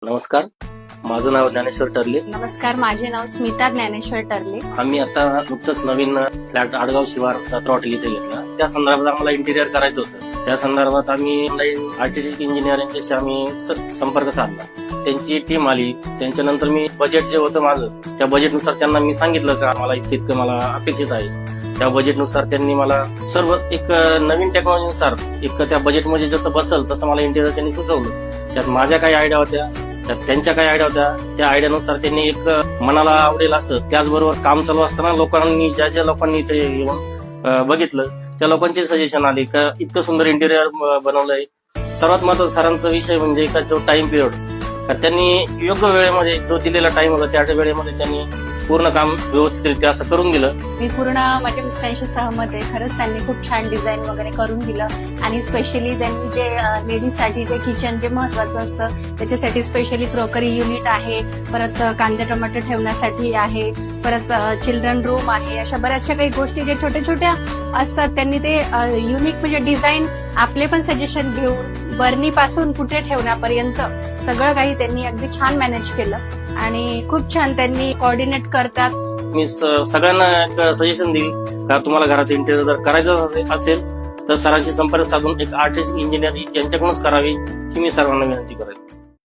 नमस्कार, माझं नाव ज्ञानेश्वर टर्ले. नमस्कार, माझे नाव स्मिता ज्ञानेश्वर टर्ले. आम्ही आता नुकतंच नवीन फ्लॅट आडगाव शिवार जत्रा हॉटेल इथे घेतला. त्या संदर्भात आम्हाला इंटिरियर करायचं होतं. त्या संदर्भात आम्ही ऑनलाईन आर्टिस्टिक इंजिनियर यांच्याशी आम्ही संपर्क साधला. त्यांची टीम आली. त्यांच्यानंतर मी बजेट जे होतं माझं, त्या बजेटनुसार त्यांना मी सांगितलं का मला इतकं मला अपेक्षित आहे. त्या बजेटनुसार त्यांनी मला सर्व एक नवीन टेक्नॉलॉजीनुसार एक त्या बजेटमध्ये जसं बसल तसं मला इंटिरियर त्यांनी सुचवलं. त्यात माझ्या काही आयडिया होत्या, त्यात त्यांच्या काही आयडिया होत्या. त्या आयडियानुसार त्यांनी एक मनाला आवडेल असं, त्याचबरोबर काम चालू असताना लोकांनी ज्या लोकांनी इथे येऊन बघितलं त्या लोकांचे सजेशन आले का इतकं सुंदर इंटिरियर बनवलंय. सर्वात महत्वाचा सरांचा विषय म्हणजे का जो टाइम पिरियड, त्यांनी योग्य वेळेमध्ये जो दिलेला टाइम होता त्या वेळेमध्ये त्यांनी पूर्ण काम व्यवस्थितरित्या असं करून दिलं. मी पूर्ण माझ्या मिस्टरांशी सहमत आहे. खरंच त्यांनी खूप छान डिझाईन वगैरे करून दिलं आणि स्पेशली त्यांनी जे लेडीजसाठी जे किचन जे महत्वाचं असतं त्याच्यासाठी स्पेशली क्रोकरी युनिट आहे, परत कांदे टोमॅटो ठेवण्यासाठी आहे, परत चिल्ड्रन रूम आहे. अशा बऱ्याचशा काही गोष्टी जे छोट्या छोट्या असतात त्यांनी ते युनिक म्हणजे डिझाईन आपले पण सजेशन घेऊन बर्नी पासून कुठे ठेवण्यापर्यंत सगळं काही त्यांनी अगदी छान मॅनेज केलं आणि खूप छान त्यांनी कोऑर्डिनेट करतात. मी सगळ्यांना एक सजेशन देईल का तुम्हाला घराचं इंटेरियर जर करायचं असेल तर सरांशी संपर्क साधून एक आर्टिस्ट इंजिनियर यांच्याकडूनच करावी ही मी सर्वांना विनंती करेन.